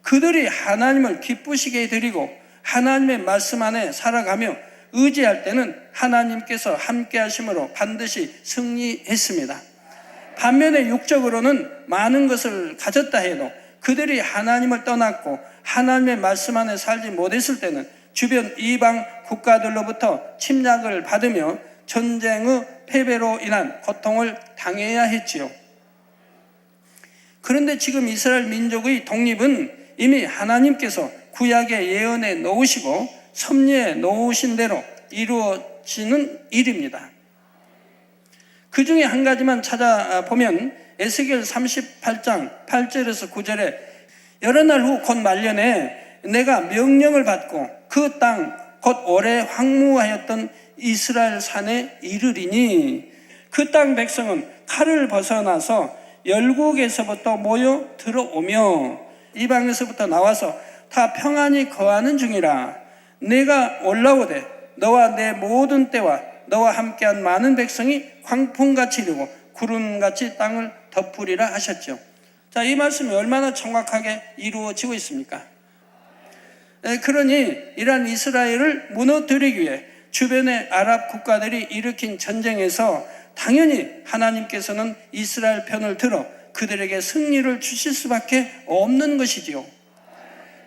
그들이 하나님을 기쁘시게 드리고 하나님의 말씀 안에 살아가며 의지할 때는 하나님께서 함께 하심으로 반드시 승리했습니다. 반면에 육적으로는 많은 것을 가졌다 해도 그들이 하나님을 떠났고 하나님의 말씀 안에 살지 못했을 때는 주변 이방 국가들로부터 침략을 받으며 전쟁의 패배로 인한 고통을 당해야 했지요. 그런데 지금 이스라엘 민족의 독립은 이미 하나님께서 구약에 예언해 놓으시고 섭리해 놓으신 대로 이루어지는 일입니다. 그 중에 한 가지만 찾아보면 에스겔 38장 8절에서 9절에 여러 날 후 곧 말년에 내가 명령을 받고 그 땅 곧 오래 황무하였던 이스라엘 산에 이르리니 그 땅 백성은 칼을 벗어나서 열국에서부터 모여 들어오며 이방에서부터 나와서 다 평안히 거하는 중이라. 내가 올라오되 너와 내 모든 때와 너와 함께한 많은 백성이 광풍같이 이르고 구름같이 땅을 덮으리라 하셨죠. 자, 이 말씀이 얼마나 정확하게 이루어지고 있습니까? 그러니 이러한 이스라엘을 무너뜨리기 위해 주변의 아랍 국가들이 일으킨 전쟁에서 당연히 하나님께서는 이스라엘 편을 들어 그들에게 승리를 주실 수밖에 없는 것이지요.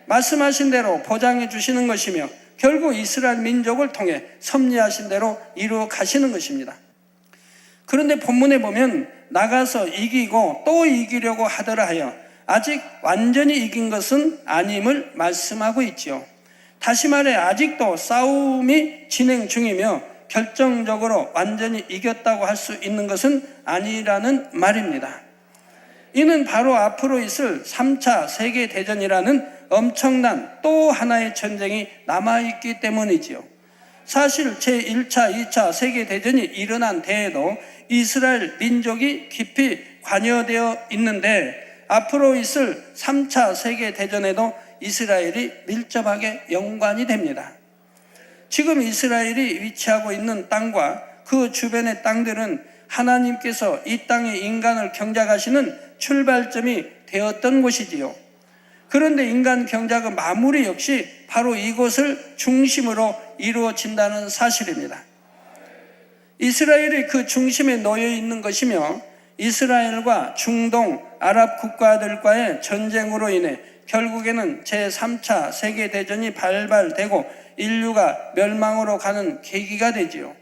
말씀하신 대로 보장해 주시는 것이며 결국 이스라엘 민족을 통해 섭리하신 대로 이루어 가시는 것입니다. 그런데 본문에 보면 나가서 이기고 또 이기려고 하더라 하여 아직 완전히 이긴 것은 아님을 말씀하고 있지요. 다시 말해 아직도 싸움이 진행 중이며 결정적으로 완전히 이겼다고 할 수 있는 것은 아니라는 말입니다. 이는 바로 앞으로 있을 3차 세계대전이라는 엄청난 또 하나의 전쟁이 남아있기 때문이지요. 사실 제1차, 2차 세계대전이 일어난 데에도 이스라엘 민족이 깊이 관여되어 있는데 앞으로 있을 3차 세계대전에도 이스라엘이 밀접하게 연관이 됩니다. 지금 이스라엘이 위치하고 있는 땅과 그 주변의 땅들은 하나님께서 이 땅의 인간을 경작하시는 출발점이 되었던 곳이지요. 그런데 인간 경작의 마무리 역시 바로 이곳을 중심으로 이루어진다는 사실입니다. 이스라엘이 그 중심에 놓여 있는 것이며 이스라엘과 중동, 아랍 국가들과의 전쟁으로 인해 결국에는 제3차 세계대전이 발발되고 인류가 멸망으로 가는 계기가 되지요.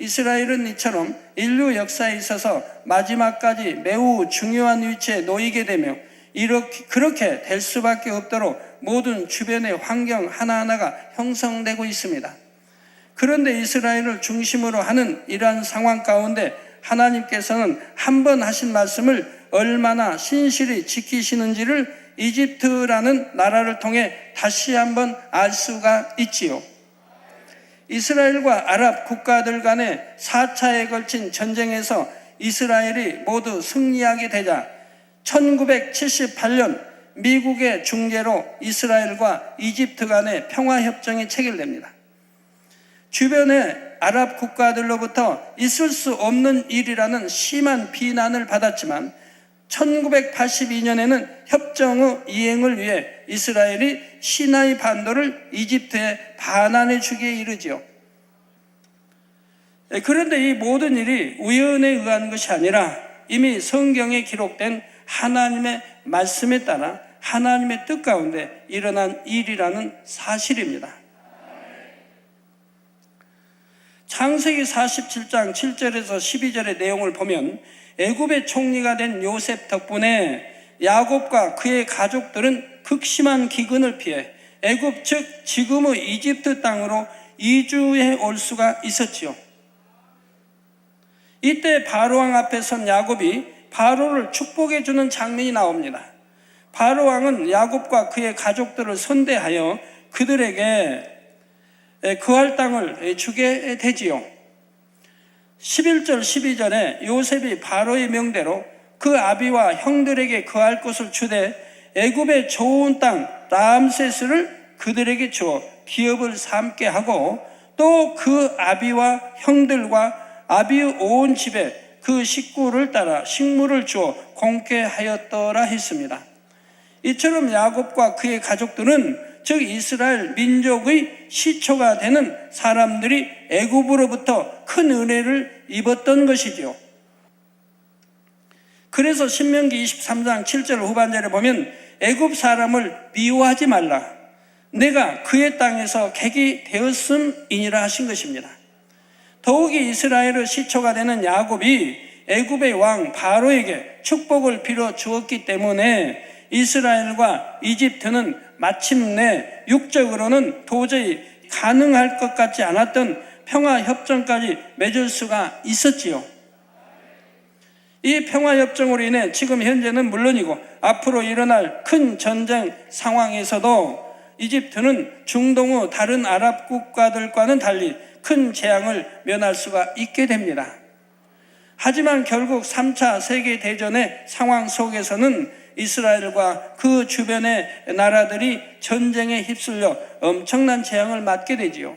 이스라엘은 이처럼 인류 역사에 있어서 마지막까지 매우 중요한 위치에 놓이게 되며 그렇게 될 수밖에 없도록 모든 주변의 환경 하나하나가 형성되고 있습니다. 그런데 이스라엘을 중심으로 하는 이러한 상황 가운데 하나님께서는 한 번 하신 말씀을 얼마나 신실히 지키시는지를 이집트라는 나라를 통해 다시 한번 알 수가 있지요. 이스라엘과 아랍 국가들 간의 4차에 걸친 전쟁에서 이스라엘이 모두 승리하게 되자 1978년 미국의 중재로 이스라엘과 이집트 간의 평화협정이 체결됩니다. 주변의 아랍 국가들로부터 있을 수 없는 일이라는 심한 비난을 받았지만 1982년에는 협정의 이행을 위해 이스라엘이 시나이 반도를 이집트에 반환해 주기에 이르지요. 그런데 이 모든 일이 우연에 의한 것이 아니라 이미 성경에 기록된 하나님의 말씀에 따라 하나님의 뜻 가운데 일어난 일이라는 사실입니다. 창세기 47장 7절에서 12절의 내용을 보면 애굽의 총리가 된 요셉 덕분에 야곱과 그의 가족들은 극심한 기근을 피해 애굽 즉 지금의 이집트 땅으로 이주해 올 수가 있었지요. 이때 바로왕 앞에 선 야곱이 바로를 축복해 주는 장면이 나옵니다. 바로왕은 야곱과 그의 가족들을 선대하여 그들에게 거할 땅을 주게 되지요. 11절 12절에 요셉이 바로의 명대로 그 아비와 형들에게 거할 곳을 주되 애굽의 좋은 땅 라암세스를 그들에게 주어 기업을 삼게 하고 또 그 아비와 형들과 아비의 온 집에 그 식구를 따라 식물을 주어 공께 하였더라 했습니다. 이처럼 야곱과 그의 가족들은 즉 이스라엘 민족의 시초가 되는 사람들이 애굽으로부터 큰 은혜를 입었던 것이지요. 그래서 신명기 23장 7절 후반절에 보면 애굽 사람을 미워하지 말라. 내가 그의 땅에서 객이 되었음이니라 하신 것입니다. 더욱이 이스라엘의 시초가 되는 야곱이 애굽의 왕 바로에게 축복을 빌어 주었기 때문에 이스라엘과 이집트는 마침내 육적으로는 도저히 가능할 것 같지 않았던 평화협정까지 맺을 수가 있었지요. 이 평화협정으로 인해 지금 현재는 물론이고 앞으로 일어날 큰 전쟁 상황에서도 이집트는 중동의 다른 아랍 국가들과는 달리 큰 재앙을 면할 수가 있게 됩니다. 하지만 결국 3차 세계대전의 상황 속에서는 이스라엘과 그 주변의 나라들이 전쟁에 휩쓸려 엄청난 재앙을 맞게 되지요.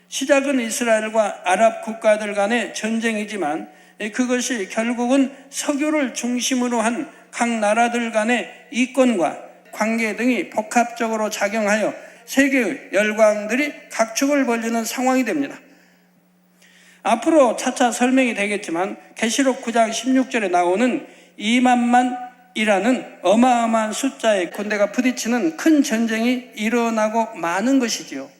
시작은 이스라엘과 아랍 국가들 간의 전쟁이지만 그것이 결국은 석유를 중심으로 한 각 나라들 간의 이권과 관계 등이 복합적으로 작용하여 세계의 열강들이 각축을 벌이는 상황이 됩니다. 앞으로 차차 설명이 되겠지만 계시록 9장 16절에 나오는 2만만이라는 어마어마한 숫자의 군대가 부딪히는 큰 전쟁이 일어나고 마는 것이지요.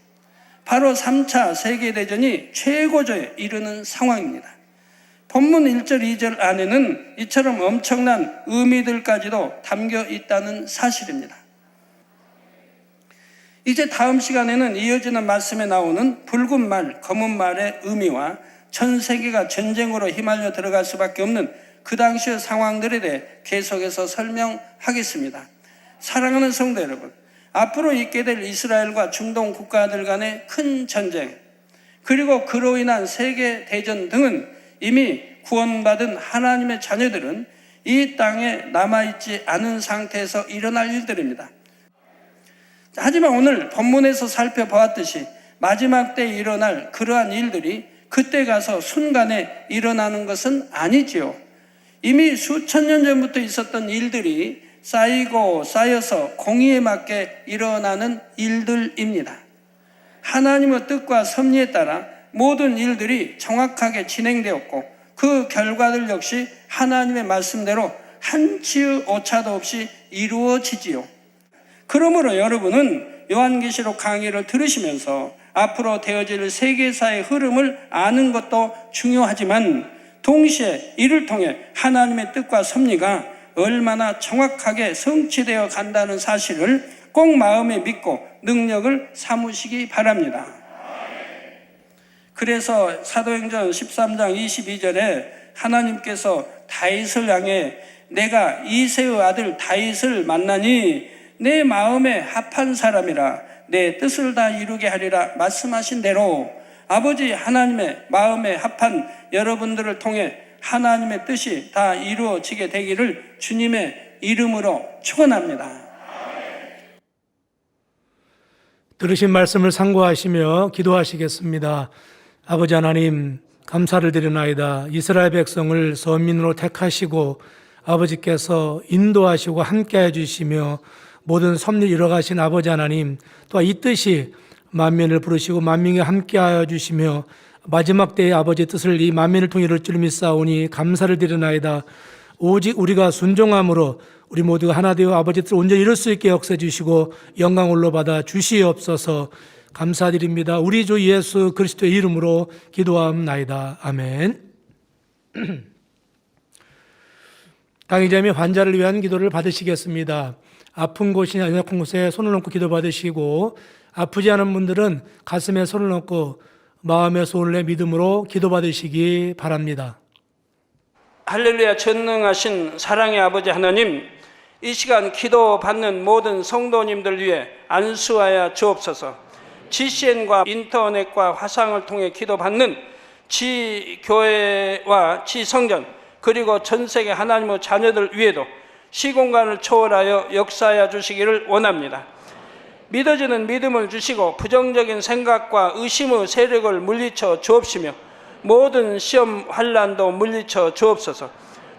바로 3차 세계대전이 최고조에 이르는 상황입니다. 본문 1절 2절 안에는 이처럼 엄청난 의미들까지도 담겨 있다는 사실입니다. 이제 다음 시간에는 이어지는 말씀에 나오는 붉은 말, 검은 말의 의미와 전 세계가 전쟁으로 휘말려 들어갈 수밖에 없는 그 당시의 상황들에 대해 계속해서 설명하겠습니다. 사랑하는 성도 여러분, 앞으로 있게 될 이스라엘과 중동 국가들 간의 큰 전쟁, 그리고 그로 인한 세계 대전 등은 이미 구원받은 하나님의 자녀들은 이 땅에 남아있지 않은 상태에서 일어날 일들입니다. 하지만 오늘 본문에서 살펴보았듯이 마지막 때에 일어날 그러한 일들이 그때 가서 순간에 일어나는 것은 아니지요. 이미 수천 년 전부터 있었던 일들이 쌓이고 쌓여서 공의에 맞게 일어나는 일들입니다. 하나님의 뜻과 섭리에 따라 모든 일들이 정확하게 진행되었고 그 결과들 역시 하나님의 말씀대로 한치의 오차도 없이 이루어지지요. 그러므로 여러분은 요한계시록 강의를 들으시면서 앞으로 되어질 세계사의 흐름을 아는 것도 중요하지만 동시에 이를 통해 하나님의 뜻과 섭리가 얼마나 정확하게 성취되어 간다는 사실을 꼭 마음에 믿고 능력을 삼으시기 바랍니다. 그래서 사도행전 13장 22절에 하나님께서 다윗을 향해 내가 이새의 아들 다윗을 만나니 내 마음에 합한 사람이라 내 뜻을 다 이루게 하리라 말씀하신 대로 아버지 하나님의 마음에 합한 여러분들을 통해 하나님의 뜻이 다 이루어지게 되기를 주님의 이름으로 축원합니다. 들으신 말씀을 상고하시며 기도하시겠습니다. 아버지 하나님, 감사를 드리나이다. 이스라엘 백성을 선민으로 택하시고 아버지께서 인도하시고 함께해 주시며 모든 섭리를 이뤄가신 아버지 하나님, 또한 이 뜻이 만민을 부르시고 만민에 함께하여 주시며 마지막 때의 아버지의 뜻을 이 만민을 통해 이룰 줄 믿사오니 감사를 드리나이다. 오직 우리가 순종함으로 우리 모두가 하나 되어 아버지의 뜻을 온전히 이룰 수 있게 역사해 주시고 영광 올로받아 주시옵소서. 감사드립니다. 우리 주 예수 그리스도의 이름으로 기도하옵나이다. 아멘. 강의자 및 환자를 위한 기도를 받으시겠습니다. 아픈 곳이나 연약한 곳에 손을 얹고 기도 받으시고 아프지 않은 분들은 가슴에 손을 얹고 마음의 손을 내 믿음으로 기도 받으시기 바랍니다. 할렐루야. 전능하신 사랑의 아버지 하나님, 이 시간 기도 받는 모든 성도님들 위해 안수하여 주옵소서. GCN과 인터넷과 화상을 통해 기도받는 지교회와 지성전 그리고 전세계 하나님의 자녀들 위에도 시공간을 초월하여 역사하여 주시기를 원합니다. 믿어지는 믿음을 주시고 부정적인 생각과 의심의 세력을 물리쳐 주옵시며 모든 시험 환난도 물리쳐 주옵소서.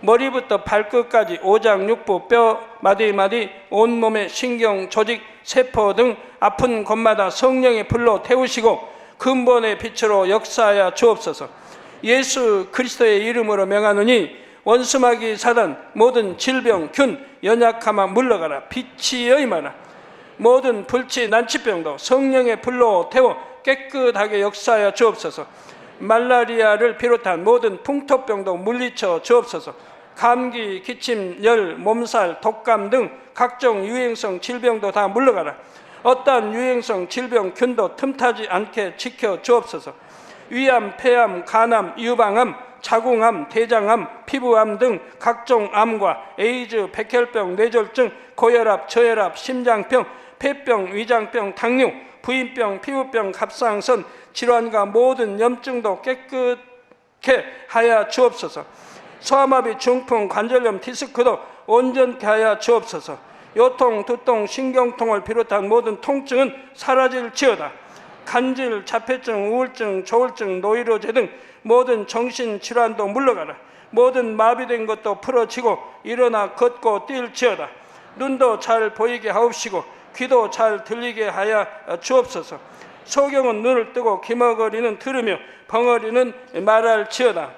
머리부터 발끝까지 오장육부 뼈 마디마디 온몸의 신경 조직 세포 등 아픈 곳마다 성령의 불로 태우시고 근본의 빛으로 역사하여 주옵소서. 예수 그리스도의 이름으로 명하노니 원수마귀 사단 모든 질병 균 연약함아 물러가라. 빛이 임하라. 모든 불치 난치병도 성령의 불로 태워 깨끗하게 역사하여 주옵소서. 말라리아를 비롯한 모든 풍토병도 물리쳐 주옵소서. 감기, 기침, 열, 몸살, 독감 등 각종 유행성 질병도 다 물러가라. 어떠한 유행성 질병 균도 틈타지 않게 지켜 주옵소서. 위암, 폐암, 간암, 유방암, 자궁암, 대장암, 피부암 등 각종 암과 에이즈, 백혈병, 뇌졸중, 고혈압, 저혈압, 심장병, 폐병, 위장병, 당뇨, 부인병, 피부병, 갑상선 질환과 모든 염증도 깨끗게 하여 주옵소서. 소아마비, 중풍, 관절염, 디스크도 온전케 하여 주옵소서. 요통, 두통, 신경통을 비롯한 모든 통증은 사라질지어다. 간질, 자폐증, 우울증, 조울증, 노이로제 등 모든 정신질환도 물러가라. 모든 마비된 것도 풀어지고 일어나 걷고 뛸지어다. 눈도 잘 보이게 하옵시고 귀도 잘 들리게 하여 주옵소서. 소경은 눈을 뜨고 기머거리는 들으며 벙어리는 말할지어다.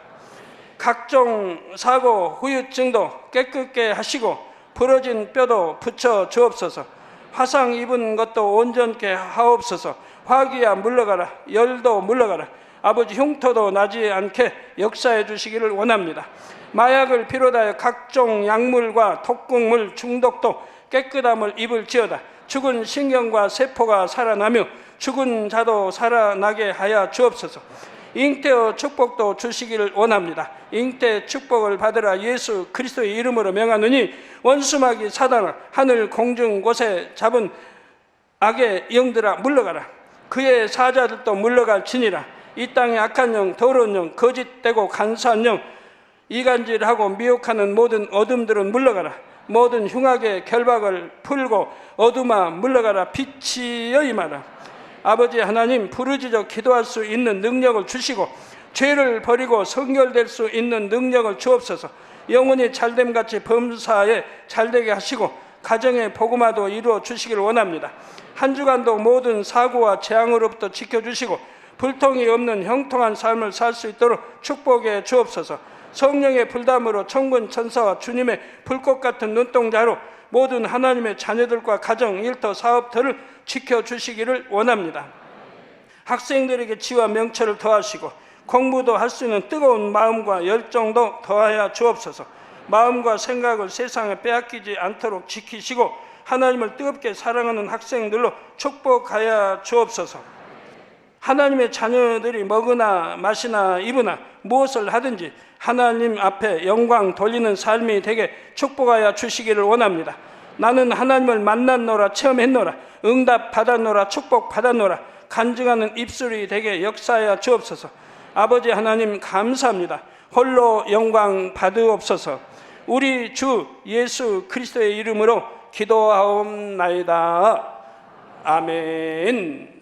각종 사고, 후유증도 깨끗게 하시고 부러진 뼈도 붙여 주옵소서. 화상 입은 것도 온전케 하옵소서. 화기야 물러가라. 열도 물러가라. 아버지 흉터도 나지 않게 역사해 주시기를 원합니다. 마약을 비롯하여 각종 약물과 독극물 중독도 깨끗함을 입을지어다. 죽은 신경과 세포가 살아나며 죽은 자도 살아나게 하여 주옵소서. 잉태의 축복도 주시기를 원합니다. 잉태 축복을 받으라. 예수 그리스도의 이름으로 명하노니 원수마귀 사단아 하늘 공중 곳에 잡은 악의 영들아 물러가라. 그의 사자들도 물러갈지니라. 이 땅의 악한 영, 더러운 영, 거짓되고 간사한 영, 이간질하고 미혹하는 모든 어둠들은 물러가라. 모든 흉악의 결박을 풀고 어둠아 물러가라. 빛이 임하라. 아버지 하나님, 부르짖어 기도할 수 있는 능력을 주시고 죄를 버리고 성결될 수 있는 능력을 주옵소서. 영혼이 잘됨같이 범사에 잘되게 하시고 가정의 복음화도 이루어 주시기를 원합니다. 한 주간도 모든 사고와 재앙으로부터 지켜주시고 불통이 없는 형통한 삶을 살 수 있도록 축복해 주옵소서. 성령의 불담으로 천군 천사와 주님의 불꽃 같은 눈동자로 모든 하나님의 자녀들과 가정, 일터, 사업들을 지켜주시기를 원합니다. 학생들에게 지와 명철을 더하시고 공부도 할 수 있는 뜨거운 마음과 열정도 더하여 주옵소서. 마음과 생각을 세상에 빼앗기지 않도록 지키시고 하나님을 뜨겁게 사랑하는 학생들로 축복하여 주옵소서. 하나님의 자녀들이 먹으나 마시나 입으나 무엇을 하든지 하나님 앞에 영광 돌리는 삶이 되게 축복하여 주시기를 원합니다. 나는 하나님을 만났노라, 체험했노라, 응답 받았노라, 축복 받았노라, 간증하는 입술이 되게 역사하여 주옵소서. 아버지 하나님 감사합니다. 홀로 영광 받으옵소서. 우리 주 예수 그리스도의 이름으로 기도하옵나이다. 아멘.